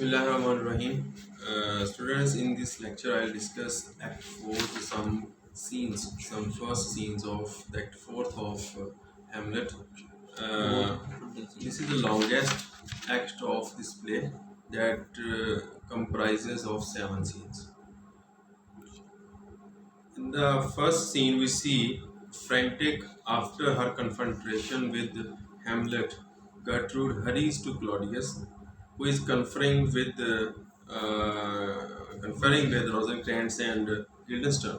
Bismillahirrahmanirrahim. Students, in this lecture, I'll discuss Act 4, some scenes, some first scenes of the Act 4th of Hamlet. This is the longest act of this play that comprises of 7 scenes. In the first scene, we see frantic after her confrontation with Hamlet, Gertrude hurries to Claudius, who is conferring with Rosencrantz and Guildenstern.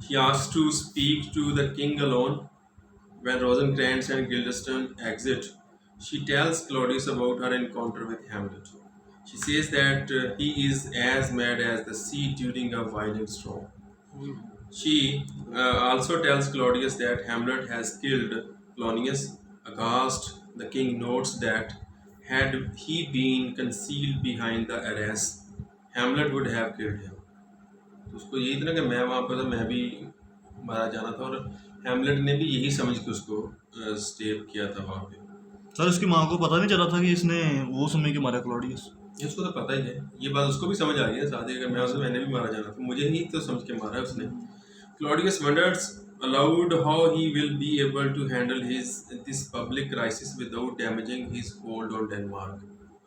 She asks to speak to the king alone. When Rosencrantz and Guildenstern exit, she tells Claudius about her encounter with Hamlet. She says that he is as mad as the sea during a violent storm. She also tells Claudius that Hamlet has killed Polonius. Aghast, the king notes that had he been concealed behind the arras, Hamlet would have killed him. तो उसको यही था ना कि मैं वहाँ पर था, मैं भी मारा जाना था, और हैमलेट ने भी यही समझ के उसको स्टेप किया था वहाँ पे। सर इसकी माँ को पता नहीं चला था कि इसने वो समय के मारा क्लॉडियस। ये उसको तो पता ही है, ये बात उसको भी समझ आ गई है शादी, अगर मैं उससे मैंने भी मारा जाना था, मुझे ही तो समझ के मारा है उसने। Claudius wonders aloud how he will be able to handle this public crisis without damaging his hold on Denmark.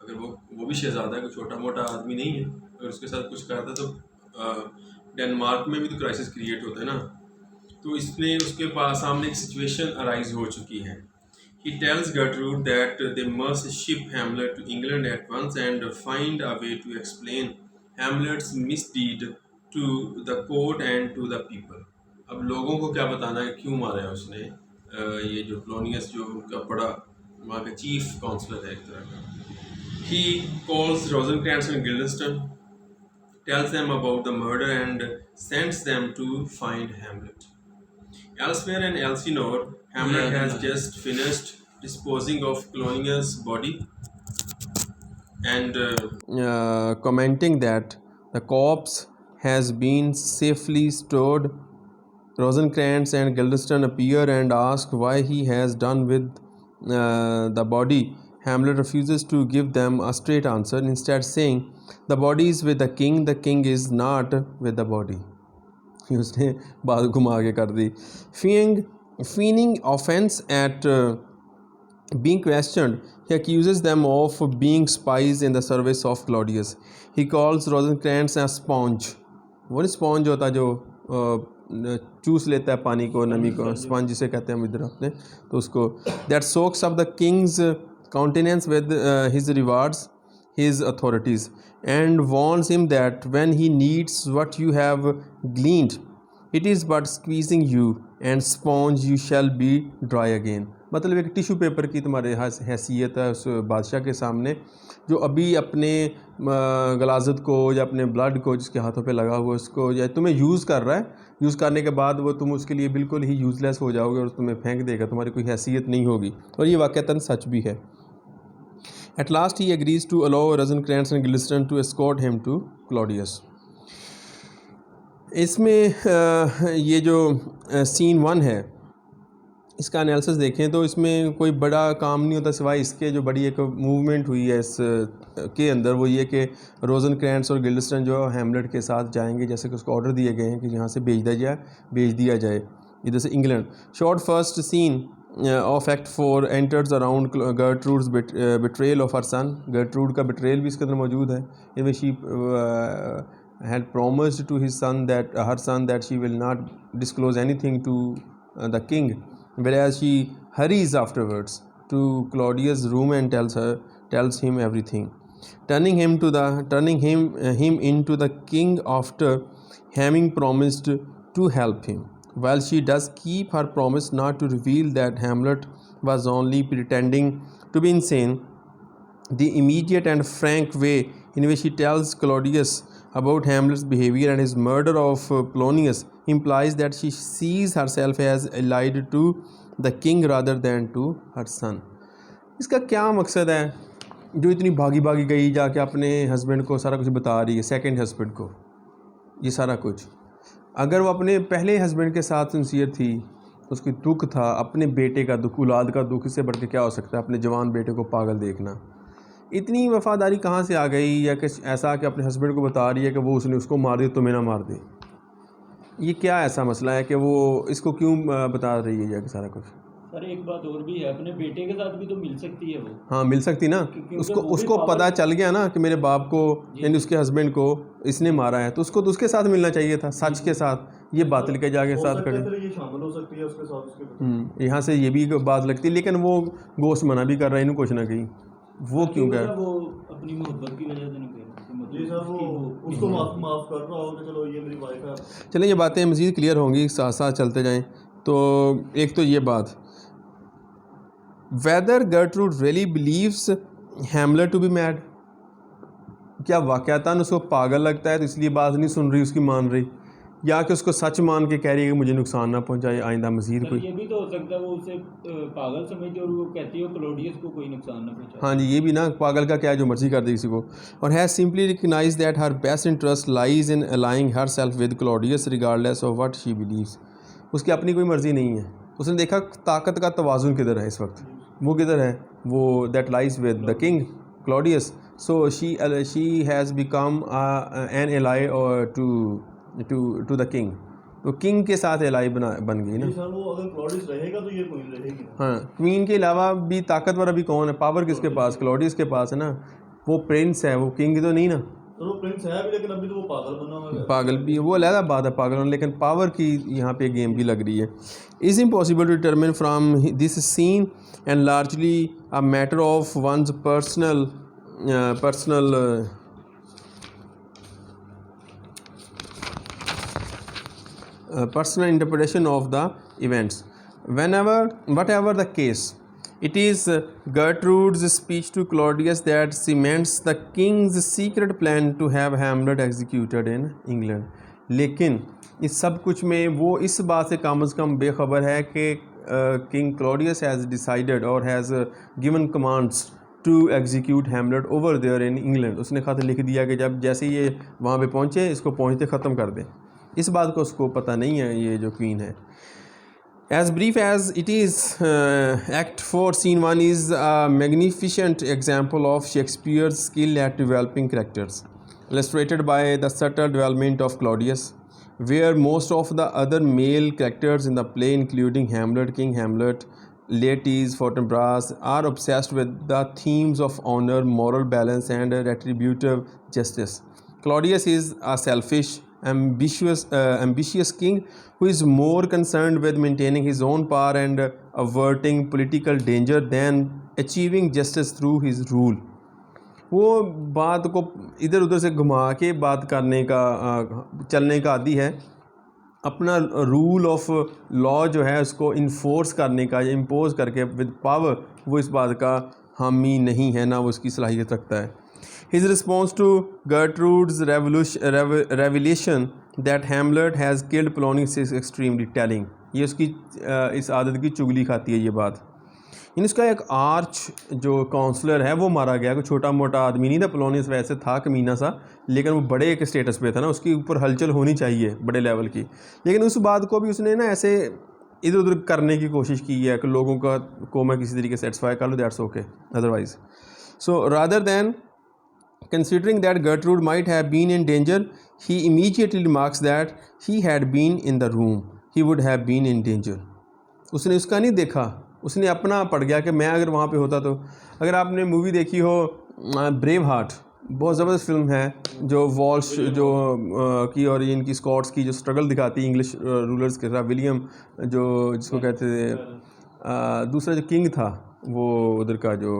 अगर वो भी शहजादा है, कोई छोटा मोटा आदमी नहीं है, अगर उसके साथ कुछ करता तो डेनमार्क में भी तो क्राइसिस क्रिएट होता है ना। तो इसने उसके पास सामने एक सिचुएशन अराइज हो चुकी है। He tells Gertrude that they must ship Hamlet to England at once and find a way to explain Hamlet's misdeed to the court and to the people. अब लोगों को क्या बताना है क्यों मारा है उसने। ये जो प्लोनियस जो उनका बड़ा वहाँ का चीफ काउंसलर है एक तरह का। He calls Rosencrantz and Guildenstern, tells them about the murder and sends them to find Hamlet. Elsewhere in Elsinore, Hamlet has just finished disposing of Polonius' body and commenting that the corpse has been safely stored. Rosencrantz and Guildenstern appear and ask why he has done with the body. Hamlet refuses to give them a straight answer, instead saying, "The body is with the king is not with the body." उसने बात घुमा के कर दी। Feigning offense at being questioned, he accuses them of being spies in the service of Claudius. He calls Rosencrantz a sponge. वो sponge होता है जो चूस लेता है पानी को, नमी को, स्पंज जिसे कहते हैं हम इधर अपने, तो उसको that soaks up the king's countenance with his rewards, his authorities, and warns him that when he needs what you have gleaned, it is but squeezing you, and sponge you shall be dry again. मतलब एक tissue paper की तुम्हारे हैसियत है उस बादशाह के सामने जो अभी अपने गलाजत को या अपने ब्लड को जिसके हाथों पे लगा हुआ उसको या तुम्हें यूज़ कर रहा है, यूज़ करने के बाद वो तुम उसके लिए बिल्कुल ही यूज़लेस हो जाओगे और तुम्हें फेंक देगा, तुम्हारी कोई हैसियत नहीं होगी। और ये वाक़तन सच भी है। At last he agrees to allow Rosencrantz and Guildenstern to escort him to Claudius. इसमें ये जो सीन 1 है इसका एनालिसिस देखें तो इसमें कोई बड़ा काम नहीं होता सिवाय इसके जो बड़ी एक मूवमेंट हुई है इस के अंदर, वो ये कि रोज़नक्रैंट्स और गिल्डेस्टर्न जो हैमलेट के साथ जाएंगे, जैसे कि उसको ऑर्डर दिए गए हैं कि यहाँ से भेज दिया जाए इधर से England. Short first scene of act 4 enters around Gertrude's betrayal of her son. Gertrude का बिट्रेयल भी इसके अंदर मौजूद है। इनमें she had promised to her son that she will not disclose anything to the king, whereas she hurries afterwards to Claudius' room and tells him everything, turning him into the king after having promised to help him. While she does keep her promise not to reveal that Hamlet was only pretending to be insane, the immediate and frank way in which she tells Claudius about Hamlet's behavior and his murder of Polonius implies that she sees herself as allied to the king rather than to her son. इसका क्या मकसद है जो इतनी भागी गई जाके अपने हस्बैंड को सारा कुछ बता रही है, सेकंड हस्बैंड को ये सारा कुछ? अगर वो अपने पहले हस्बैंड के साथ सिंसियर थी, उसकी दुख था, अपने बेटे का दुख, औलाद का दुख, इससे बढ़ के क्या हो सकता है अपने जवान बेटे को पागल देखना। इतनी वफादारी कहाँ से आ गई, या कि ऐसा कि अपने हस्बैंड को बता रही है कि वो उसने उसको मार दे तुम्हें ना मार दे। ये क्या ऐसा मसला है कि वो इसको क्यों बता रही है ये सारा कुछ? सर एक बात और भी है, अपने बेटे के साथ भी तो मिल सकती है वो। हाँ मिल सकती ना, क्योंकि उसको वो भी उसको पावर पता चल गया ना कि मेरे बाप को यानी उसके हस्बैंड को इसने मारा है, तो उसको तो उसके साथ मिलना चाहिए था, सच के साथ। ये बातिल के जाके हो साथ सकता है खड़े। फिर ये शामिल हो सकती है उसके साथ उसके। यहाँ से ये भी बात लगती है, लेकिन वो गोश्त मना भी कर रहा है इन्हों कुछ ना कहीं, वो क्यों क्योंकि कह। वो अपनी मोहब्बत की वजह से नहीं कह रहा, जी सर, वो उसको माफ कर रहा हो कि चलो ये मेरी वाइफ है। चलें ये बातें मज़ीद क्लियर होंगी, साथ साथ चलते जाएं। तो एक तो ये बात, whether Gertrude really believes Hamlet to be mad, क्या वाक़यातन उसको पागल लगता है तो इसलिए बात नहीं सुन रही उसकी, मान रही, या कि उसको सच मान के कह रही है कि मुझे नुकसान ना पहुंचाए आइंदा मज़ीद सर कोई। ये भी तो हो सकता है वो उसे पागल समझती और वो कहती है क्लॉडियस को कोई नुकसान ना पहुंचाए। हाँ जी, ये भी ना, पागल का क्या, जो मर्जी कर दे किसी को। और has simply recognise that her best interest lies in aligning her self with Claudius regardless of what she believes. उसकी अपनी कोई मर्ज़ी नहीं है, उसने देखा ताकत का तवाज़ुन किधर है इस वक्त, वो किधर है, वो that lies with the king Claudius. So she has become an ally to the king, तो किंग के साथ एलाई बन गई ना। जी सर, वो अगर क्लॉडियस रहेगा तो ये क्वीन रहेगी ना। हाँ, क्वीन के अलावा भी ताकतवर अभी कौन है, पावर किसके पास, क्लॉडियस के पास है ना, वो प्रिंस है, वो किंग तो नहीं ना। तो वो प्रिंस है भी, लेकिन अभी तो वो पागल बना हुआ है। पागल भी है वो, अलग बात है पागल होना, लेकिन पावर की यहाँ पे गेम भी लग रही है। Is impossible to determine from this scene and largely a matter of one's personal personal interpretation of the events. Whatever the case, it is Gertrude's speech to Claudius that cements the king's secret plan to have Hamlet executed in England. लेकिन इस सब कुछ में वो इस बात से कम बेखबर है कि किंग क्लॉडियस हैज़ डिसाइडेड और has given commands to execute Hamlet over there in England. उसने खत लिख दिया कि जब जैसे ये वहाँ पे पहुँचे इसको पहुँचते ख़त्म कर दें। इस बात को उसको पता नहीं है ये जो क्वीन है। As brief as it is, Act 4 Scene 1 is a magnificent example of Shakespeare's skill at developing characters, illustrated by the subtle development of Claudius, where most of the other male characters in the play, including Hamlet, King Hamlet, Laertes, Fortinbras, are obsessed with the themes of honor, moral balance, and retributive justice. Claudius is a selfish, ambitious king who is more concerned with maintaining his own power and averting political danger than achieving justice through his rule. वो बात को इधर उधर से घुमा के बात करने का चलने का आदी है, अपना रूल ऑफ लॉ जो है उसको इन्फोर्स करने का या इम्पोज करके विद पावर, वो इस बात का हामी नहीं है, ना वो उसकी सलाहियत रखता है। His response to Gertrude's revelation that Hamlet has killed Polonius is extremely telling. ये उसकी इस आदत की चुगली खाती है ये बात। इन इसका एक आर्च जो काउंसलर है वो मारा गया, कोई छोटा मोटा आदमी नहीं था। पोलोनियस वैसे था कमीना सा, लेकिन वो बड़े एक स्टेटस पे था ना, उसके ऊपर हलचल होनी चाहिए बड़े लेवल की, लेकिन उस बात को भी उसने ना ऐसे इधर उधर करने की कोशिश की है कि लोगों को मैं किसी तरीके से सेटिस्फाई कर लूँ, that's okay otherwise. So rather than considering that Gertrude might have been in danger, he immediately remarks that he had been in the room, he would have been in danger. उसने उसका नहीं देखा, उसने अपना पड़ गया कि मैं अगर वहाँ पे होता तो। अगर आपने मूवी देखी हो ब्रेव हार्ट, बहुत ज़बरदस्त फिल्म है, जो वॉल्श जो की और इनकी स्कॉट्स की जो स्ट्रगल दिखाती है इंग्लिश रूलर्स के साथ, विलियम जो जिसको कहते थे, दूसरा जो किंग था वो उधर का जो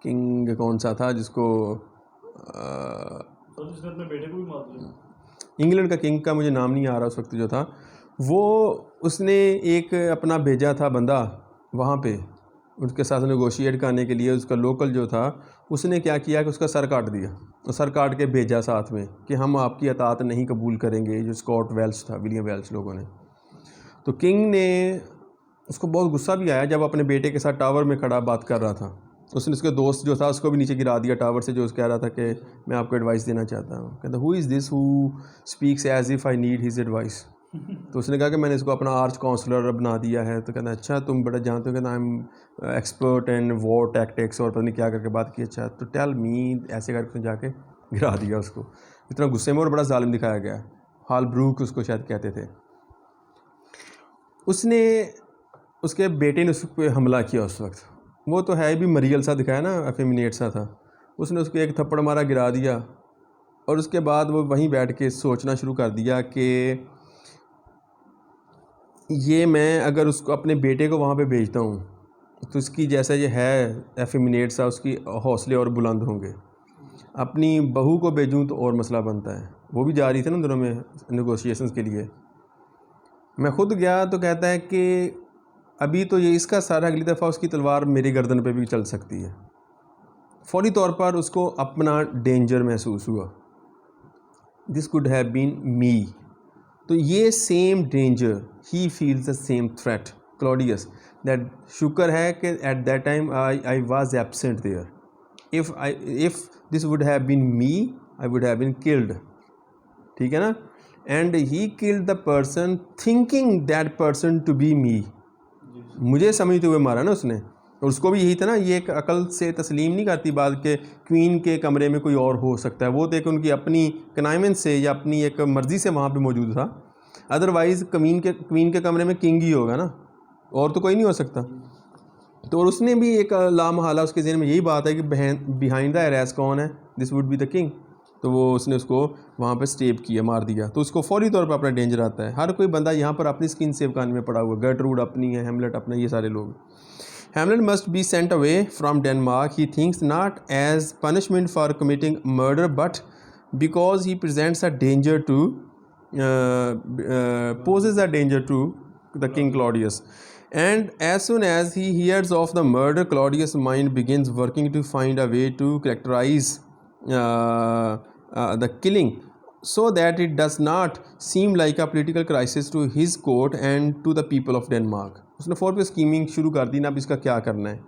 किंग कौन सा था जिसको अपने बेटे को भी मार दिया, इंग्लैंड का किंग का मुझे नाम नहीं आ रहा उस वक्त जो था, वो उसने एक अपना भेजा था बंदा वहाँ पे उसके साथ नेगोशिएट करने के लिए। उसका लोकल जो था उसने क्या किया कि उसका सर काट दिया, और सर काट के भेजा साथ में कि हम आपकी अतात नहीं कबूल करेंगे, जो स्कॉट वेल्स था, विलियम वेल्स लोगों ने। तो किंग ने उसको बहुत गुस्सा भी आया जब अपने बेटे के साथ टावर में खड़ा बात कर रहा था। उसने उसके दोस्त जो था उसको भी नीचे गिरा दिया टावर से, जो कह रहा था कि मैं आपको एडवाइस देना चाहता हूँ। कहता who is this who speaks as if I need his advice. तो उसने कहा कि मैंने इसको अपना आर्च काउंसलर बना दिया है। तो कहना अच्छा तुम बड़ा जानते हो, कहना I am expert in war tactics और पता नहीं क्या करके बात की। अच्छा तो टेल मी, ऐसे करके उसने जाके गिरा दिया उसको। इतना गुस्से में और बड़ा जालिम दिखाया गया। हाल ब्रूक उसको शायद कहते थे। उसने उसके बेटे ने उस पर हमला किया उस वक्त। वो तो है भी मरियल सा दिखाया ना, एफेमिनेट सा था। उसने उसको एक थप्पड़ मारा, गिरा दिया, और उसके बाद वो वहीं बैठ के सोचना शुरू कर दिया कि ये मैं अगर उसको अपने बेटे को वहाँ पे भेजता हूँ तो इसकी जैसा ये है एफेमिनेट सा, उसकी हौसले और बुलंद होंगे। अपनी बहू को भेजूँ तो और मसला बनता है। वो भी जा रही थी ना दोनों में नेगोशिएशंस के लिए। मैं ख़ुद गया तो कहता है कि अभी तो ये इसका सारा, अगली दफ़ा उसकी तलवार मेरी गर्दन पे भी चल सकती है। फौरी तौर पर उसको अपना डेंजर महसूस हुआ। This could have been me. तो ये same danger, he feels the same threat Claudius, that शुक्र है कि at that time I was absent there. If this would have been me, I would have been killed. ठीक है ना। And he killed the person thinking that person to be me. मुझे समझते हुए मारा ना उसने। और उसको भी यही था ना, ये एक अकल से तस्लीम नहीं करती बात के क्वीन के कमरे में कोई और हो सकता है। वो तो एक उनकी अपनी कनाइमेंट से या अपनी एक मर्ज़ी से वहाँ पे मौजूद था। अदरवाइज़ क्वीन के कमरे में किंग ही होगा ना, और तो कोई नहीं हो सकता। तो और उसने भी एक लामहला उसके ज़हन में यही बात है कि बिहाइंड द अरेस्ट कौन है, this would be the king. तो वो उसने उसको वहाँ पे स्टेप किया, मार दिया। तो उसको फौरी तौर पर अपना डेंजर आता है। हर कोई बंदा यहाँ पर अपनी स्किन सेव करने में पड़ा हुआ। गर्टरूड अपनी है, हेमलेट अपना, ये सारे लोग। Hamlet must be sent away from Denmark, he thinks, not as punishment for committing murder, but because he presents a danger to, poses a danger to the King Claudius. And as soon as he hears of the murder, Claudius' mind begins working to find a way to characterize the killing so that it does not seem like a political crisis to his court and to the people of Denmark. उसने फौर पे scheming शुरू कर दी ना, अब इसका क्या करना है।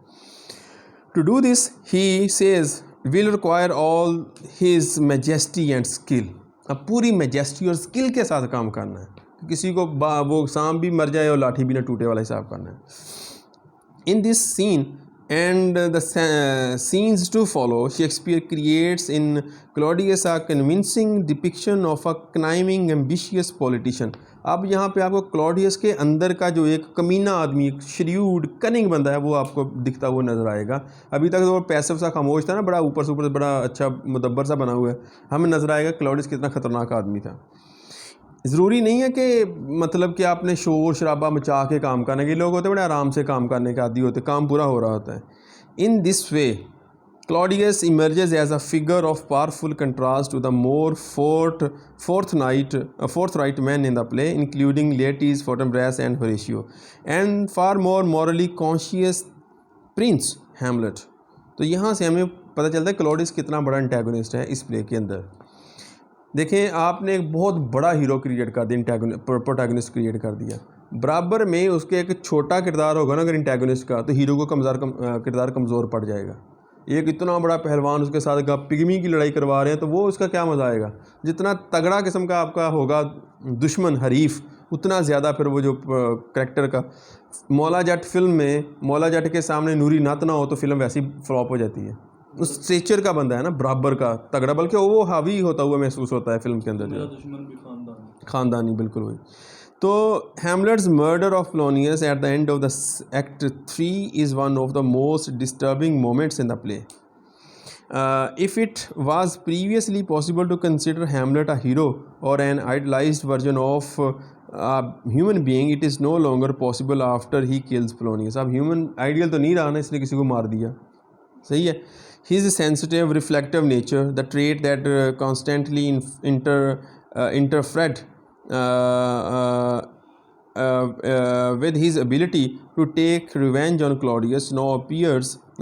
To do this he says will require all his majesty and skill. अब पूरी मैजेस्टी और स्किल के साथ काम करना है। किसी को वो सांप भी मर जाए और लाठी भी ना टूटे वाला हिसाब करना है। In this scene and the scenes to follow, Shakespeare creates in Claudius a convincing depiction of a conniving, ambitious politician. अब यहाँ पे आपको क्लॉडियस के अंदर का जो एक कमीना आदमी, एक श्रीयूड कनिंग बंदा है, वो आपको दिखता हुआ नज़र आएगा। अभी तक तो वो पैसिव सा खामोश था ना, बड़ा ऊपर से ऊपर बड़ा अच्छा मुदब्बर सा बना हुआ है। हमें नज़र आएगा क्लॉडियस कितना ख़तरनाक आदमी था। ज़रूरी नहीं है कि मतलब कि आपने शोर शराबा मचा के काम करने के लोग होते हैं, बड़े आराम से काम करने के आदी होते, काम पूरा हो रहा होता है। In this way Claudius emerges as a figure of powerful contrast to the more forthright men in the play, including Laertes, Fortinbras and Horatio, and far more morally conscious Prince Hamlet. तो यहाँ से हमें पता चलता है Claudius कितना बड़ा antagonist है इस प्ले के अंदर। देखें, आपने एक बहुत बड़ा हीरो क्रिएट कर दिया, प्रोटैगनिस्ट क्रिएट कर दिया। बराबर में उसके एक छोटा किरदार होगा ना अगर एंटेगोनिस्ट का, तो हीरो को किरदार कमज़ोर पड़ जाएगा। एक इतना बड़ा पहलवान उसके साथ पिग्मी की लड़ाई करवा रहे हैं, तो वो उसका क्या मज़ा आएगा। जितना तगड़ा किस्म का आपका होगा दुश्मन, हरीफ, उतना ज़्यादा फिर वो जो करैक्टर का। मौला जट फिल्म में मौला जट के सामने नूरी नत ना हो तो फिल्म वैसी फ्लॉप हो जाती है। उस स्ट्रेचर का बंदा है ना, बराबर का तगड़ा, बल्कि वो हावी होता हुआ महसूस होता है फिल्म के अंदर। जो दुश्मन भी खानदानी, बिल्कुल वही। तो Hamlet's murder of Polonius at the end of the Act 3 is one of the most disturbing moments in the play. If it was previously possible to consider Hamlet a hero or an idealized version of a human being, it is no longer possible after he kills Polonius. अब human ideal तो नहीं रहा ना, इसने किसी को मार दिया, सही है। His sensitive, reflective nature, the trait that constantly interfered with his ability to take revenge on Claudius, now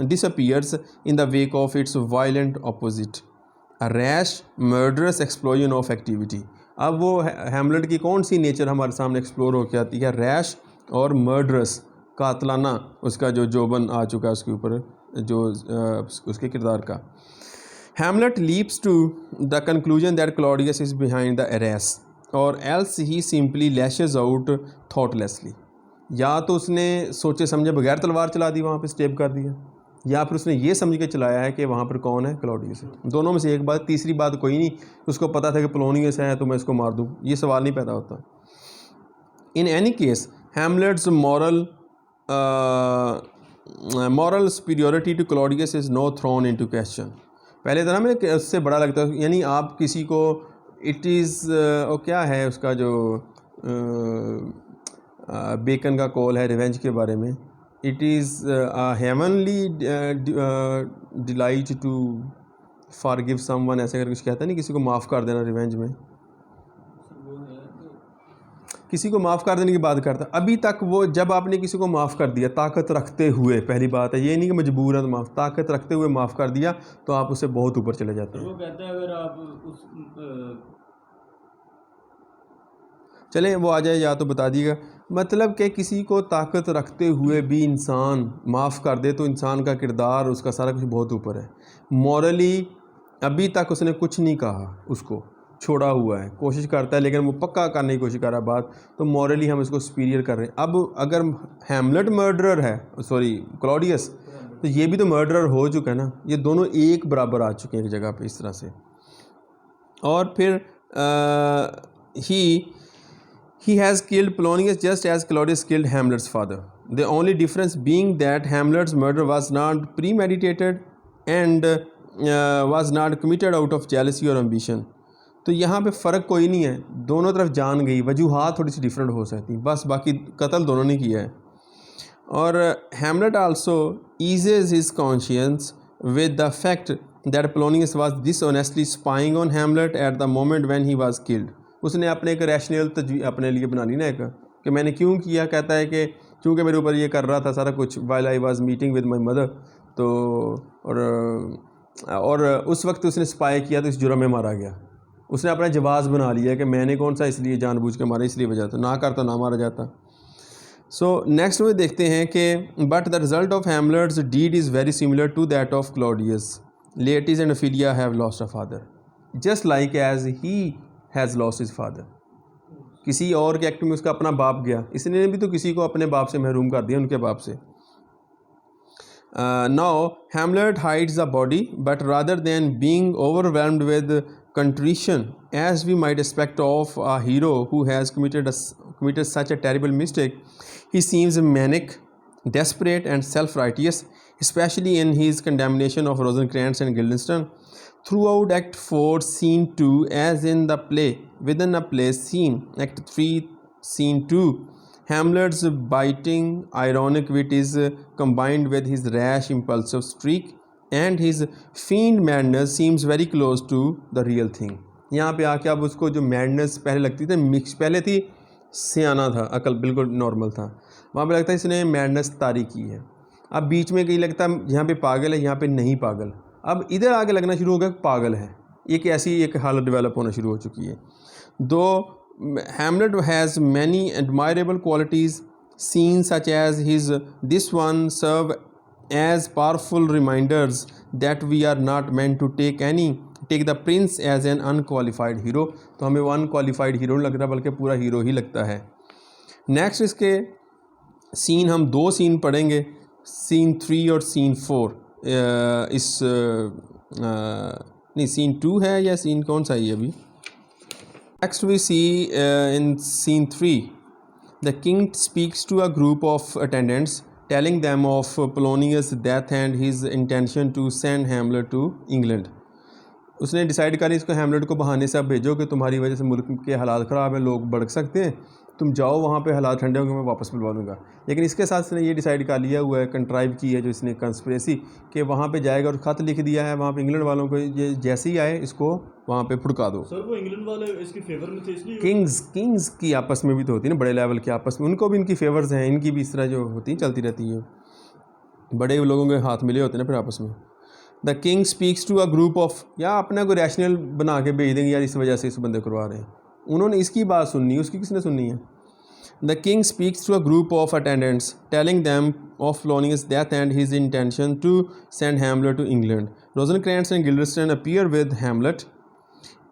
disappears in the wake of its violent opposite, a rash, murderous explosion of activity. अब वो Hamlet की कौन see nature हमारे सामने explore होकर आती है? Rash और मर्डरस, कातलाना उसका जो जोबन आ चुका है उसके ऊपर, जो उसके किरदार का। Hamlet leaps to the conclusion that Claudius is behind the arrest. और else he simply lashes out thoughtlessly, या तो उसने सोचे समझे बगैर तलवार चला दी, वहाँ पे स्टेप कर दिया, या फिर उसने ये समझ के चलाया है कि वहाँ पर कौन है, क्लॉडियस है। दोनों में से एक बात, तीसरी बात कोई नहीं, उसको पता था कि पोलोनियस है तो मैं इसको मार दूँ, ये सवाल नहीं पैदा होता। In any case Hamlet's moral superiority to Claudius is no thrown into question. पहले तो ना मैं उससे बड़ा लगता है, यानी आप किसी को इट इज़ क्या है उसका जो बेकन का कॉल है रिवेंज के बारे में, it is heavenly delight to forgive someone, ऐसे करके कुछ कहता नहीं, किसी को माफ़ कर देना रिवेंज में, किसी को माफ़ कर देने की बात करता। अभी तक वो, जब आपने किसी को माफ़ कर दिया ताकत रखते हुए, पहली बात है ये नहीं कि मजबूर है तो माफ़, ताकत रखते हुए माफ़ कर दिया तो आप उससे बहुत ऊपर चले जाते हैं। वो कहता है अगर आप उस चलें वो आ जाए, या तो बता दीजिएगा। मतलब कि किसी को ताकत रखते हुए भी इंसान माफ़ कर दे तो इंसान का किरदार, उसका सारा कुछ बहुत ऊपर है। मॉरली अभी तक उसने कुछ नहीं कहा, उसको छोड़ा हुआ है, कोशिश करता है लेकिन वो पक्का करने की कोशिश कर रहा है बात, तो मॉरली हम इसको सुपीरियर कर रहे हैं। अब अगर हैमलेट मर्डरर है, सॉरी क्लॉडियस, तो ये भी तो मर्डरर हो चुका है ना, ये दोनों एक बराबर आ चुके हैं एक जगह पे इस तरह से। और फिर he has killed Polonius just as Claudius killed Hamlet's father. The only difference being that Hamlet's murder was not premeditated and was not committed out of jealousy or ambition. तो यहाँ पे फ़र्क कोई नहीं है, दोनों तरफ जान गई, वजूहात थोड़ी सी डिफरेंट हो सकती, बस बाकी कत्ल दोनों ने किया है। और Hamlet also eases his conscience with the fact that Polonius was dishonestly spying on Hamlet at the moment when he was killed. उसने अपने एक रैशनल तजवीज़ अपने लिए बना ली ना एक, कि मैंने क्यों किया, कहता है कि क्योंकि मेरे ऊपर ये कर रहा था सारा कुछ, while I was meeting with my mother, तो और उस वक्त उसने स्पाई किया तो इस जुर्म में मारा गया। उसने अपना जवाज़ बना लिया कि मैंने कौन सा इसलिए जानबूझ के मारा, इसलिए वजह, तो ना करता ना मारा जाता। सो नेक्स्ट में देखते हैं कि but the result of Hamlet's deed is very similar to that of Claudius. Laertes and Ophelia have lost a father just like as he has lost his father. किसी और के एक्ट में उसका अपना बाप गया, इसने भी तो किसी को अपने बाप से महरूम कर दिया, उनके बाप से। Now Hamlet hides the body but rather than being overwhelmed with contrition as we might expect of a hero who has committed such a terrible mistake, he seems manic, desperate and self-righteous, especially in his condemnation of Rosencrantz and Guildenstern. Throughout Act 4 Scene 2, as in the play within a play scene, Act 3 Scene 2, Hamlet's biting ironic wit is combined with his rash impulsive streak and his fiend madness seems very close to the real thing. यहाँ पे आके अब उसको जो madness पहले लगती थी mix, पहले थी सियाना था, अकल बिल्कुल नॉर्मल था, वहाँ पे लगता है इसने मैडनेस तारी की है। अब बीच में कहीं लगता है यहाँ पे पागल है, यहाँ पे नहीं पागल, अब इधर आके लगना शुरू हो गया पागल है। एक ऐसी एक हालत डेवलप होना शुरू हो चुकी है। Though Hamlet has many admirable qualities, scene such as his this one serve as powerful reminders that we are not meant to take the prince as an unqualified hero। तो हमें वो अनक्वालिफाइड हीरो नहीं लग रहा बल्कि पूरा hero ही लगता है। नेक्स्ट इसके सीन, हम दो सीन पढ़ेंगे, सीन 3 और सीन 4। नहीं सीन 2 है या सीन कौन सा है अभी। Next we see in scene 3 the king speaks to a group of attendants telling them of Polonius' death and his intention to send Hamlet to England। उसने डिसाइड करी इसको हैमलेट को बहाने से अब भेजो कि तुम्हारी वजह से मुल्क के हालात ख़राब हैं, लोग भड़क सकते हैं, तुम जाओ वहाँ पे, हालात ठंडे होंगे, मैं वापस बुलवा लूँगा। लेकिन इसके साथ इसने ये डिसाइड कर लिया हुआ है, कंट्राइव की है जो इसने कंस्पिरेसी, कि वहाँ पे जाएगा और ख़त लिख दिया है वहाँ पे इंग्लैंड वालों को, ये जैसे ही आए इसको वहाँ पे फुड़का दो। सर वो इंग्लैंड वाले इसके फेवर में थे इसलिए। किंग्स की आपस में भी तो होती है ना, बड़े लेवल के आपस में, उनको भी इनकी फेवर्स हैं, इनकी भी इस तरह जो होती हैं चलती रहती है, बड़े लोगों के हाथ मिले होते हैं ना फिर आपस में। The king speaks to a group of, या अपना कोई रैशनल बना के भेज देंगे यार इस वजह से इस बंदे करवा रहे हैं, उन्होंने इसकी बात सुननी, उसकी किसने सुननी है। The king speaks to a group of attendants telling them of Polonius' death and his intention to send Hamlet to England. Rosencrantz and Guildenstern appear with Hamlet,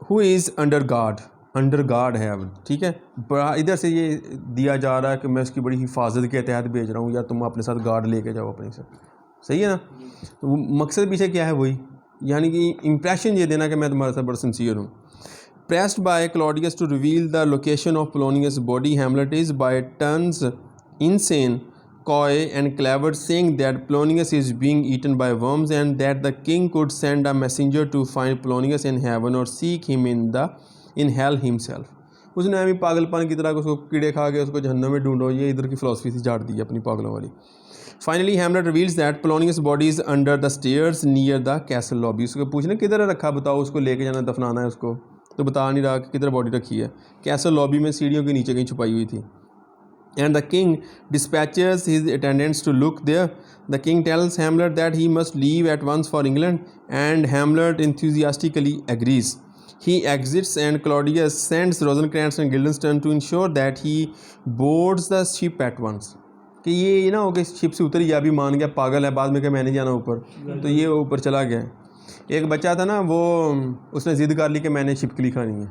who is under guard, under guard है अब, ठीक है। बड़ा इधर से ये दिया जा रहा है कि मैं उसकी बड़ी हिफाजत के तहत भेज रहा हूँ, या तुम अपने साथ गार्ड लेके जाओ अपने साथ, सही है ना। तो वो मकसद पीछे क्या है, वही यानी कि इम्प्रेशन ये देना कि मैं तुम्हारे साथ बड़ा सिंसियर हूँ। Pressed by Claudius to reveal the location of Polonius' body, Hamlet is by turns insane, coy, and clever, saying that Polonius is being eaten by worms and that the king could send a messenger to find Polonius in heaven or seek him in hell himself. उसने अभी पागलपन की तरह उसको कीड़े खा के उसको जहन्नम में ढूंढो, ये इधर की फिलॉसफी से झाड़ दी है अपनी पागलों वाली। Finally, Hamlet reveals that Polonius' body is under the stairs near the castle lobby. उसको पूछने किधर रखा, बताओ, उसको लेके जाना, दफनाना है उसको, तो बता नहीं रहा कि किधर बॉडी रखी है। कैसल लॉबी में सीढ़ियों के नीचे कहीं छुपाई हुई थी। And the king dispatches his attendants to look there. The king tells Hamlet that he must leave at once for England, and Hamlet enthusiastically agrees. He exits and Claudius sends Rosencrantz and Guildenstern to ensure that he boards the ship at once. कि ये ना हो कि ship से उतर, या भी मान गया, पागल है, बाद में क्या मैंने जाना ऊपर, तो ये ऊपर चला गया। एक बच्चा था ना, वो उसने ज़िद कर ली कि मैंने छिपकली खानी है।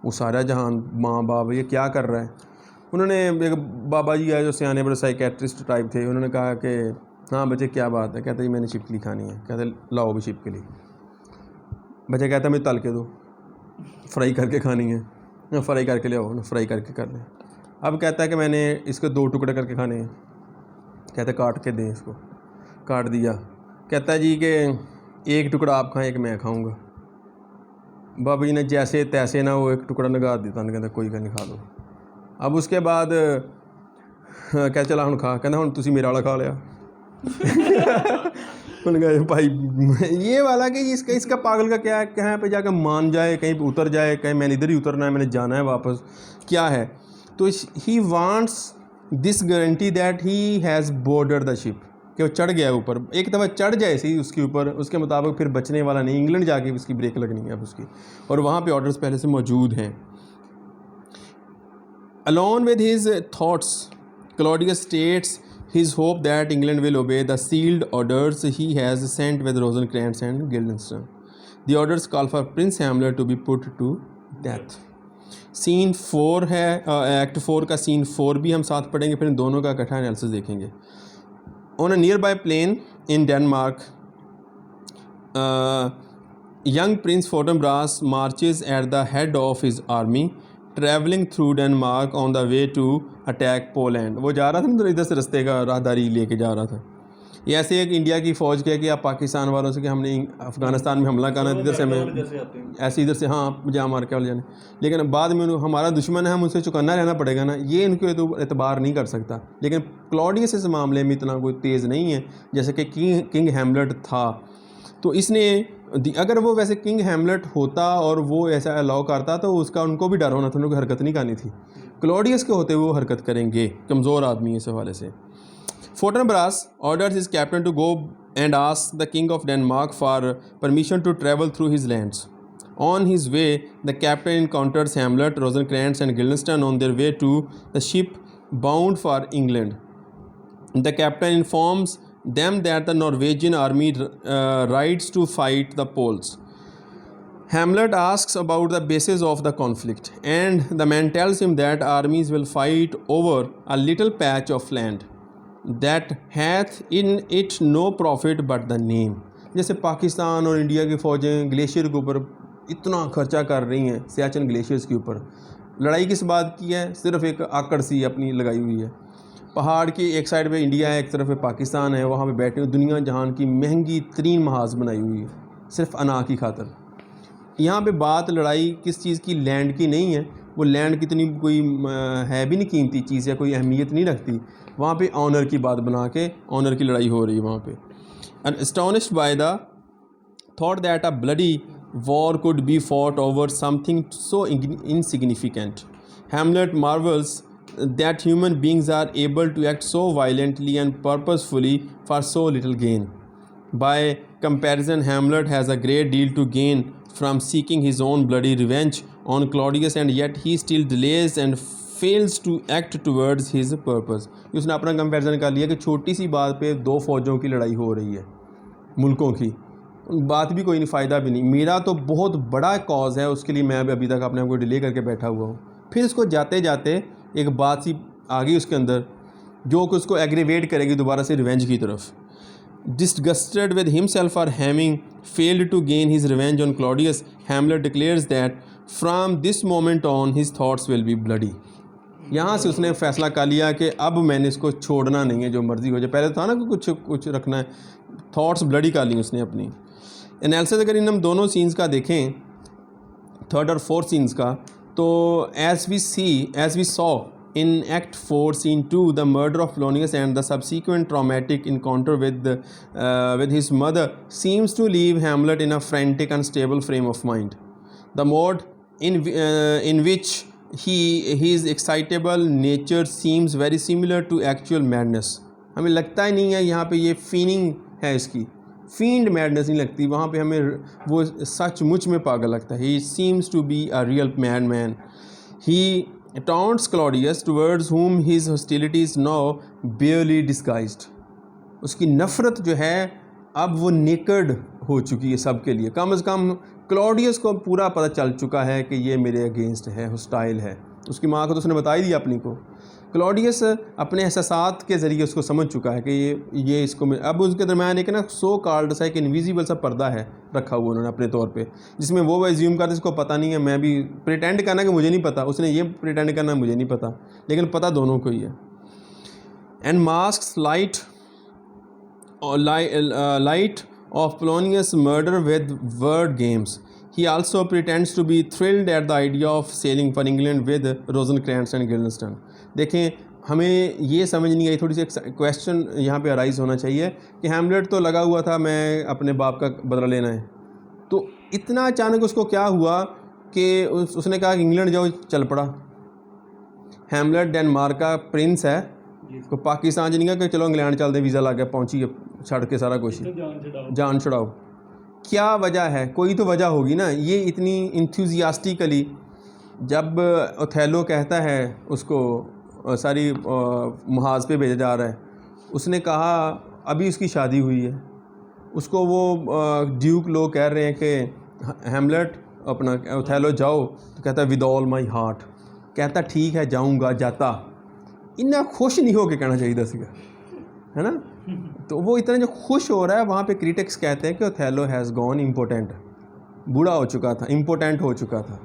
वो सारा जहान माँ बाप ये क्या कर रहा है। उन्होंने एक बाबा जी आए जो सियाने बड़े साइकेट्रिस्ट टाइप थे, उन्होंने कहा कि हाँ बच्चे क्या बात है, कहते जी मैंने छिपकली खानी है। कहते लाओ भी छिपकली। बच्चा कहता मुझे तल के दो, फ्राई करके खानी है ना, फ्राई करके ले आओ ना, फ्राई करके कर लें। अब कहता है कि मैंने इसके 2 टुकड़े करके खाने हैं। कहते काट के दें, इसको काट दिया। कहता है जी कि एक टुकड़ा आप खाएं, एक मैं खाऊंगा। बाबा जी ने जैसे तैसे ना वो एक टुकड़ा लगा देता, कहता कोई का नहीं, खा लो। अब उसके बाद क्या चला हूँ खा, कहना हूँ तुसी मेरा वाला खा लिया। उन्होंने कहा भाई ये वाला कि इसका पागल का क्या है, कहाँ पे जाकर मान जाए, कहीं पे उतर जाए, कहीं मैंने इधर ही उतरना है, मैंने जाना है वापस, क्या है। तो he wants this guarantee that he has border the ship, कि वो चढ़ गया ऊपर। एक दफ़ा चढ़ जाए सही उसके ऊपर, उसके मुताबिक फिर बचने वाला नहीं, इंग्लैंड जाके उसकी ब्रेक लगनी है अब उसकी, और वहाँ पे ऑर्डर्स पहले से मौजूद हैं। Alone with his thoughts, Claudius states his hope that England will obey the sealed orders he has sent with Rosencrantz and Guildenstern. The orders call for Prince Hamlet to be put to death. Scene 4 है, act 4 का scene 4 भी हम साथ पढ़ेंगे, फिर इन दोनों का इकट्ठा एनालिसिस देखेंगे। On a nearby plain in Denmark, young Prince Fortinbras marches at the head of his army, traveling through Denmark on the way to attack Poland. वो जा रहा था ना इधर से रास्ते का राहदारी लेके जा रहा था। ये ऐसे एक इंडिया की फ़ौज कहे कि आप पाकिस्तान वालों से कि हमने अफ़गानिस्तान में हमला करना, इधर से हमें ऐसे इधर से हाँ मुझे मार के वाले जाने, लेकिन बाद में हमारा दुश्मन है, हम उनसे चुकाना रहना पड़ेगा ना, ये इनको तो एतबार नहीं कर सकता। लेकिन क्लॉडियस इस मामले में इतना कोई तेज़ नहीं है जैसे कि किंग हैमलेट था। तो इसने अगर वो वैसे किंग हैमलेट होता और वो ऐसा अलाउ करता तो उसका उनको भी डर होना था, उनको हरकत नहीं करनी थी। क्लॉडियस के होते हुए वो हरकत करेंगे, कमज़ोर आदमी इस हवाले से। Fortinbras orders his captain to go and ask the king of Denmark for permission to travel through his lands. On his way, the captain encounters Hamlet, Rosencrantz and Guildenstern on their way to the ship bound for England. The captain informs them that the Norwegian army rides to fight the Poles. Hamlet asks about the basis of the conflict, and the man tells him that armies will fight over a little patch of land that hath in it no profit but the name. जैसे पाकिस्तान और India की फ़ौजें glacier के ऊपर इतना खर्चा कर रही हैं, सियाचिन ग्लेशियर्स के ऊपर। लड़ाई किस बात की है, सिर्फ एक आकड़ सी अपनी लगाई हुई है। पहाड़ की एक साइड पे इंडिया है, एक तरफ पे पाकिस्तान है, वहाँ पे बैठे हुए दुनिया जहान की महंगी तरीन महाज बनाई हुई है सिर्फ अना की खातर। यहाँ पे बात लड़ाई किस चीज़ की, लैंड की नहीं है। वो लैंड कितनी कोई है भी नहीं कीमती चीज़ या कोई अहमियत नहीं रखती। वहाँ पे ऑनर की बात बना के ऑनर की लड़ाई हो रही है वहाँ पे। And astonished by the thought that a bloody war could be fought over something so insignificant, Hamlet Marvels that human beings are able to act so violently and purposefully for so little gain. By comparison, Hamlet has a great deal to gain from seeking his own bloody revenge on Claudius, and yet he still delays and fails to act towards his purpose. उसने अपना comparison कर लिया कि छोटी सी बात पे 2 फ़ौजों की लड़ाई हो रही है, मुल्कों की, बात भी कोई नहीं, फ़ायदा भी नहीं, मेरा तो बहुत बड़ा कॉज है, उसके लिए मैं अभी तक अपने आप को डिले करके बैठा हुआ हूँ। फिर उसको जाते जाते एक बात सी आ गई उसके अंदर जो कि उसको एग्रीवेट करेगी दोबारा से रिवेंज की तरफ। Disgusted with himself for having failed to gain his revenge on Claudius, Hamlet declares that from this moment on his thoughts will be bloody. यहाँ से उसने फैसला कर लिया कि अब मैंने इसको छोड़ना नहीं है, जो मर्ज़ी हो जाए। पहले था ना कि कुछ कुछ रखना है, थॉट्स ब्लडी कर ली उसने अपनी। एनालिसिस अगर इन हम दोनों सीन्स का देखें, थर्ड और फोर्थ सीन्स का, तो as we saw in Act 4, Scene 2, the murder of Polonius and the subsequent traumatic encounter with his mother seems to leave Hamlet in a frantic, unstable frame of mind. The mode in which his excitable nature seems very similar to actual madness. हमें लगता ही नहीं है यहाँ पे ये फीनिंग है इसकी, field madness नहीं लगती, वहाँ पे हमें वो सचमुच में पागल लगता है। He seems to be a real madman. He taunts Claudius, towards whom his hostility is now barely disguised. उसकी नफ़रत जो है अब वो नेकड हो चुकी है सबके लिए। कम से कम क्लॉडियस को पूरा पता चल चुका है कि ये मेरे अगेंस्ट है, हॉस्टाइल है। उसकी माँ को तो उसने बता ही दिया अपनी को। क्लॉडियस अपने एहसासात के ज़रिए उसको समझ चुका है कि ये इसको अब उसके दरम्यान एक ना सो कॉल्ड सा एक इनविजिबल सा पर्दा है रखा हुआ उन्होंने अपने तौर पे, जिसमें वो एज्यूम करते इसको पता नहीं है, मैं भी प्रिटेंड करना कि मुझे नहीं पता, उसने ये प्रिटेंड करना मुझे नहीं पता, लेकिन पता दोनों को ही है। And masks light of Polonius murder with word games. He also pretends to be thrilled at the idea of sailing for England with Rosencrantz and Guildenstern. देखें, हमें ये समझ नहीं आई, थोड़ी सी क्वेश्चन यहाँ पे अराइज़ होना चाहिए कि हैमलेट तो लगा हुआ था मैं अपने बाप का बदला लेना है, तो इतना अचानक उसको क्या हुआ कि उसने कहा कि इंग्लैंड जाओ, चल पड़ा। हैमलेट डेनमार्क का प्रिंस है, तो पाकिस्तान नहीं कहा कि चलो इंग्लैंड चलते, वीज़ा लग गया, पहुँची छड़ के सारा कुछ, जान छुड़ाओ। क्या वजह है? कोई तो वजह होगी ना। ये इतनी इंथुजियास्टिकली जब ओथेलो कहता है उसको सारी महाज पे भेजा जा रहा है, उसने कहा अभी उसकी शादी हुई है, उसको वो ड्यूक लोग कह रहे हैं कि हैमलेट अपना ओथेलो जाओ, तो कहता है विद ऑल माई हार्ट, कहता ठीक है जाऊंगा, जाता। इतना खुश नहीं हो के कहना चाहिए था, है ना। तो वो इतना जो खुश हो रहा है, वहाँ पे क्रिटिक्स कहते हैं कि ओथेलो हैज़ गॉन इम्पोर्टेंट, बूढ़ा हो चुका था, इम्पोर्टेंट हो चुका था।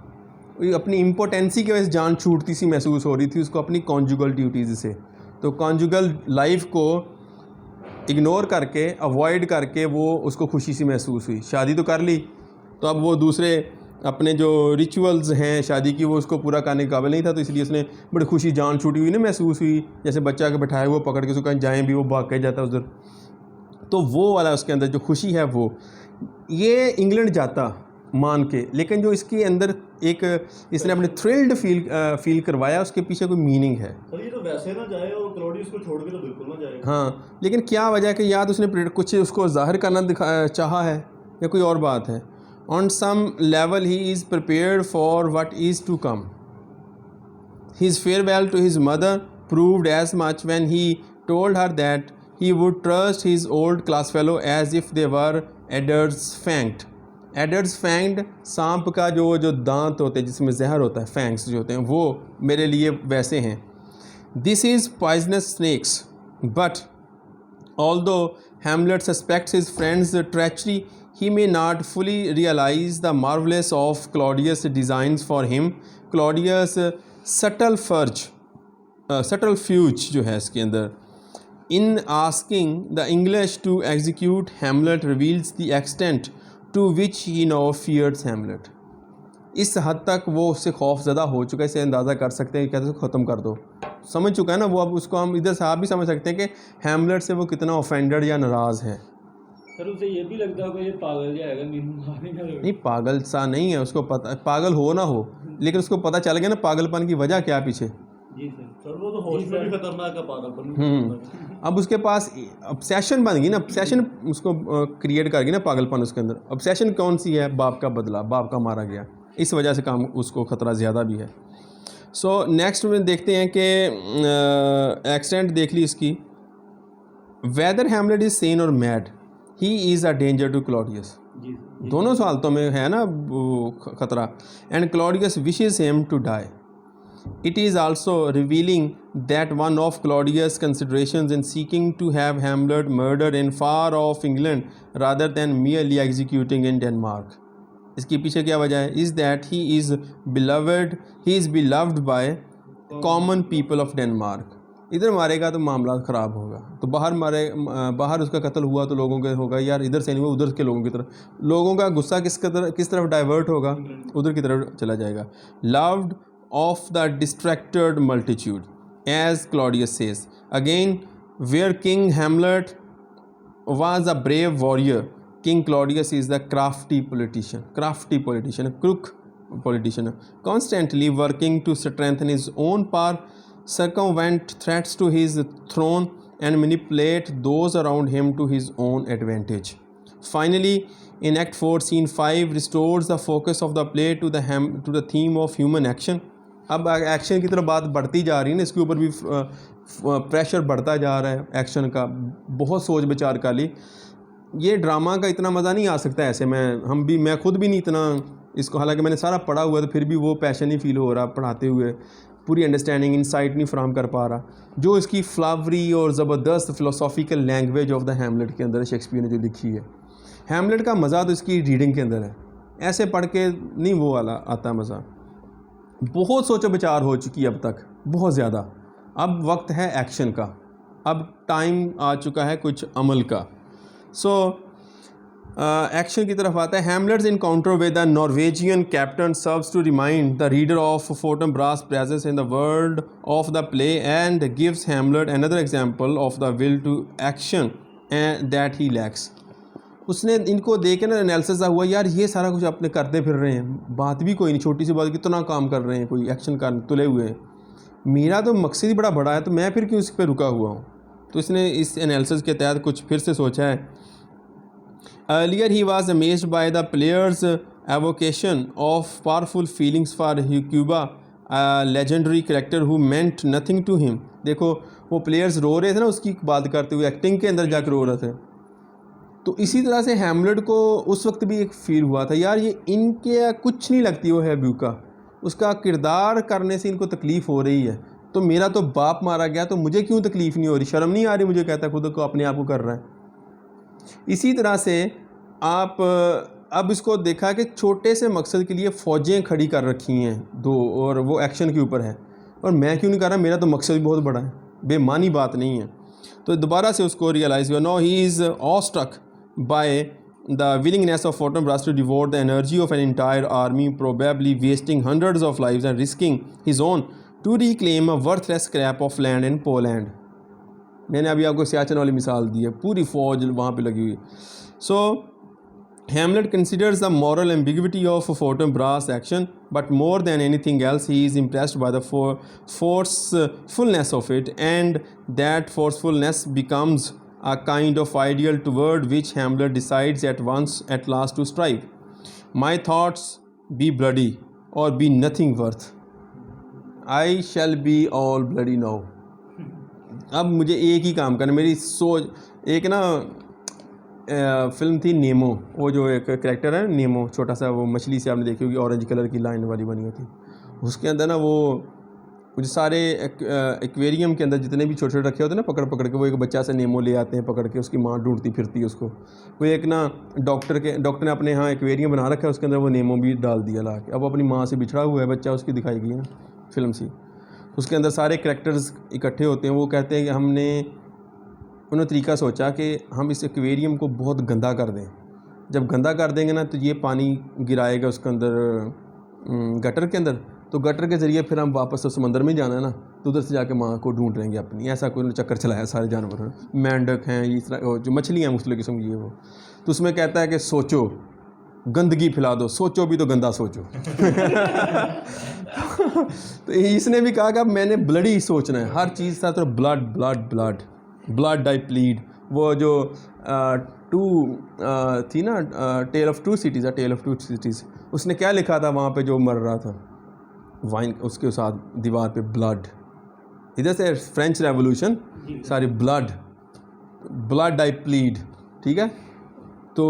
अपनी इम्पोर्टेंसी की वजह से जान छूटती सी महसूस हो रही थी उसको अपनी कॉन्जुगल ड्यूटीज़ से। तो कॉन्जुगल लाइफ को इग्नोर करके, अवॉइड करके वो उसको खुशी सी महसूस हुई। शादी तो कर ली, तो अब वो दूसरे अपने जो रिचुअल्स हैं शादी की वो उसको पूरा करने के काबिल नहीं था, तो इसलिए उसने बड़ी खुशी जान छूटी हुई ना महसूस हुई, जैसे बच्चा के बैठाए हुए पकड़ के उसको कहीं जाएँ भी वो भाग के जाता उधर। तो वो वाला उसके अंदर जो खुशी है वो, ये इंग्लैंड जाता मान के, लेकिन जो इसके अंदर एक इसने अपने थ्रिल्ड फील करवाया, उसके पीछे कोई मीनिंग है। सर ये तो वैसे ना जाए और क्लॉडियस को छोड़ के तो बिल्कुल ना जाएगा। हाँ, लेकिन क्या वजह है कि या तो उसने कुछ उसको जाहिर करना चाहा है या कोई और बात है। On some level he is prepared for what is to come. His farewell to his mother proved as much when he told her that he would trust his old classfellow as if they were adder's fanged. Adder's fanged सांप का जो दांत होते हैं जिसमें जहर होता है, फैंग्स जो होते हैं, वो मेरे लिए वैसे हैं। This is poisonous snakes, but although Hamlet suspects his friend's treachery, he may not fully realize the marvelous of Claudius' designs for him. Claudius' subterfuge जो है इसके अंदर, in asking the English to execute Hamlet reveals the extent to which he now fears Hamlet. इस हद तक वो उससे खौफज़दा हो चुका है, इसे अंदाज़ा कर सकते हैं, कहते हैं ख़त्म कर दो, समझ चुका है ना वो। अब उसको हम इधर से आप भी समझ सकते हैं कि हैमलेट से वो कितना ऑफेंडेड या नाराज़ है। सर उसे ये भी लगता होगा ये पागल जाएगा, नहीं पागल सा नहीं है, उसको पता, पागल हो ना हो, लेकिन उसको पता चल गया ना पागलपन की वजह क्या पीछे। जी सर वो तो होश में भी खतरनाक है पागलपन। अब उसके पास ऑब्सेशन बन गई ना, ऑब्सेशन उसको क्रिएट कर गई ना पागलपन उसके अंदर। ऑब्सेशन कौन सी है? बाप का बदला, बाप का मारा गया, इस वजह से काम उसको ख़तरा ज़्यादा भी है। सो नेक्स्ट में देखते हैं कि एक्सटेंट देख ली इसकी। वेदर हैमलेट इज़ सेन और mad, he is a danger to Claudius. जी दोनों हालतों में है ना वो खतरा. And Claudius wishes him to die. It is also revealing that one of Claudius' considerations in seeking to have Hamlet murdered in far off England rather than merely executing in Denmark. इसके पीछे क्या वजह है? Is that he is beloved by common people of Denmark. इधर मारेगा तो मामला ख़राब होगा, तो बाहर उसका कत्ल हुआ तो लोगों के होगा यार इधर से नहीं हुआ उधर के लोगों की तरफ, लोगों का गुस्सा किस तरफ डाइवर्ट होगा, उधर की तरफ चला जाएगा. Loved of the distracted multitude, as Claudius says. Again, where King Hamlet was a brave warrior, King Claudius is the crafty politician, a crook politician, constantly working to strengthen his own power, circumvent threats to his throne, and manipulate those around him to his own advantage. Finally, in Act 4, Scene 5 restores the focus of the play to the theme of human action. अब action की तरफ बात बढ़ती जा रही है ना, इसके ऊपर भी प्रेशर बढ़ता जा रहा है एक्शन का. बहुत सोच विचार का ली. ये ड्रामा का इतना मज़ा नहीं आ सकता ऐसे में मैं खुद भी नहीं इतना इसको, हालांकि मैंने सारा पढ़ा हुआ तो फिर भी वो पैशन नहीं फील हो रहा पढ़ाते हुए, पूरी अंडरस्टैंडिंग इंसाइट नहीं फ्राहम कर पा रहा जो इसकी फ्लावरी और ज़बरदस्त फ़िलोसॉफिकल लैंग्वेज ऑफ द हैमलेट के अंदर शेक्सपियर ने जो लिखी है. हैमलेट का मज़ा तो इसकी रीडिंग के अंदर है, ऐसे पढ़ के नहीं वो वाला आता मज़ा. बहुत सोचो विचार हो चुकी है अब तक, बहुत ज़्यादा. अब वक्त है एक्शन का, अब टाइम आ चुका है कुछ अमल का. सो एक्शन की तरफ आता है. Hamlet's encounter with the Norwegian captain serves to remind the reader of Fortinbras presence in the world of the play and gives Hamlet another example of the will to action and that he lacks. उसने इनको देख के ना analysis हुआ यार ये सारा कुछ अपने करते फिर रहे हैं, बात भी कोई नहीं, छोटी सी बात कितना काम कर रहे हैं, कोई एक्शन कर तुले हुए हैं, मेरा तो मकसद ही बड़ा है तो मैं फिर क्यों इस पर रुका हुआ हूँ. तो इसने इस एनालिसिस के तहत कुछ फिर से सोचा है. Earlier he was amazed by the player's evocation of powerful feelings for Hecuba, legendary character who meant nothing to him. देखो वो प्लेयर्स रो रहे थे ना उसकी बात करते हुए, एक्टिंग के अंदर जाकर रो रहे थे. तो इसी तरह से हैमलेट को उस वक्त भी एक फील हुआ था यार ये इनके कुछ नहीं लगती वो है ब्यूका, उसका किरदार करने से इनको तकलीफ़ हो रही है, तो मेरा तो बाप मारा गया तो मुझे क्यों तकलीफ़ नहीं हो रही, शर्म नहीं आ रही मुझे, कहता खुद को अपने आप को कर रहा है. इसी तरह से आप अब इसको देखा कि छोटे से मकसद के लिए फ़ौजें खड़ी कर रखी हैं दो और वो एक्शन के ऊपर है, और मैं क्यों नहीं कर रहा, मेरा तो मकसद भी बहुत बड़ा है, बेमानी बात नहीं है. तो दोबारा से उसको रियलाइज़ हुआ. No he is awestruck by the willingness of Fortinbras to devote the energy of an entire army, probably wasting hundreds of lives and risking his own to reclaim a worthless scrap of land in Poland. मैंने अभी आपको सियाचिन वाली मिसाल दी है, पूरी फौज वहाँ पे लगी हुई. So Hamlet considers the moral ambiguity of Fortinbras' action, but more than anything else, he is impressed by the forcefulness of it, and that forcefulness becomes a kind of ideal toward which Hamlet decides at last to strive. My thoughts be bloody or be nothing worth. I shall be all bloody now. अब मुझे एक ही काम करना, मेरी सोच. एक ना film थी नेमो, वो जो एक कैरेक्टर है नेमो, छोटा सा वो मछली से आपने देखी होगी, ऑरेंज कलर की लाइन वाली बनी हुई थी. उसके अंदर ना वो कुछ सारे एक्वेरियम के अंदर जितने भी छोटे छोटे रखे होते हैं ना, पकड़ पकड़ के वो एक बच्चा से नेमो ले आते हैं पकड़ के, उसकी माँ ढूंढती फिरती है उसको. वो एक ना डॉक्टर ने अपने यहाँ एक्वेरियम बना रखा है, उसके अंदर वो नेमो भी डाल दिया ला के. अब अपनी माँ से बिछड़ा हुआ है बच्चा, उसकी दिखाई गई है ना फिल्म सी. उसके अंदर सारे कैरेक्टर्स इकट्ठे होते हैं. वो कहते हैं कि उन्होंने तरीका सोचा कि हम इस एक्वेरियम को बहुत गंदा कर दें. जब गंदा कर देंगे ना तो ये पानी गिराएगा उसके अंदर गटर के अंदर, तो गटर के ज़रिए फिर हम वापस समंदर में जाना है ना, तो उधर से जाके माँ को ढूंढ रहेंगे अपनी. ऐसा कोई चक्कर चलाया सारे जानवर, मेंढक हैं, इस तरह जो मछलियाँ मुख्तलिफ किस्म की है वो. तो उसमें कहता है कि सोचो, गंदगी फैला दो, सोचो भी तो गंदा सोचो. तो इसने भी कहा कि अब मैंने ब्लडी सोचना है, हर चीज़ था तो blood blood blood blood I plead. वो जो थी ना टेल ऑफ टू सिटीज़, उसने क्या लिखा था वहाँ पे जो मर रहा था, वाइन उसके साथ दीवार पे ब्लड. इधर से फ्रेंच रेवोल्यूशन सारी ब्लड आई प्लीड. ठीक है, तो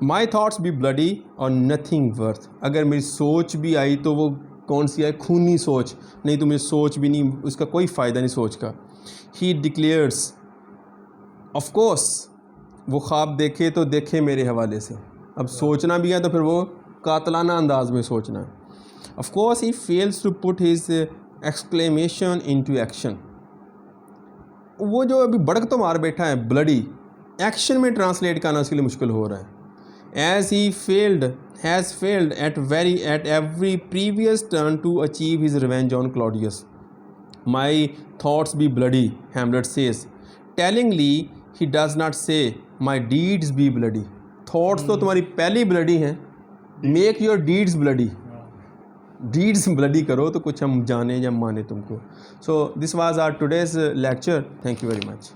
माई थाट्स बी ब्लडी और नथिंग वर्थ, अगर मेरी सोच भी आई तो वो कौन सी है, खूनी सोच, नहीं तो मेरी सोच भी नहीं, उसका कोई फ़ायदा नहीं सोच का। ही डिक्लेयर्स, ऑफ कोर्स वो ख्वाब देखे तो देखे मेरे हवाले से, अब सोचना भी है तो फिर वो कातलाना अंदाज में सोचना है। Of course he fails to put his exclamation into action, वो जो अभी बड़क तो मार बैठा है ब्लडी, एक्शन में ट्रांसलेट करना उसके लिए मुश्किल हो रहा है। As he has failed at every previous turn to achieve his revenge on Claudius. My thoughts be bloody, Hamlet says, tellingly he does not say my deeds be bloody. Thoughts तो तुम्हारी पहली ब्लडी हैं, make your deeds bloody, deeds bloody करो तो कुछ हम जाने या माने तुमको। So this was our today's lecture, thank you very much.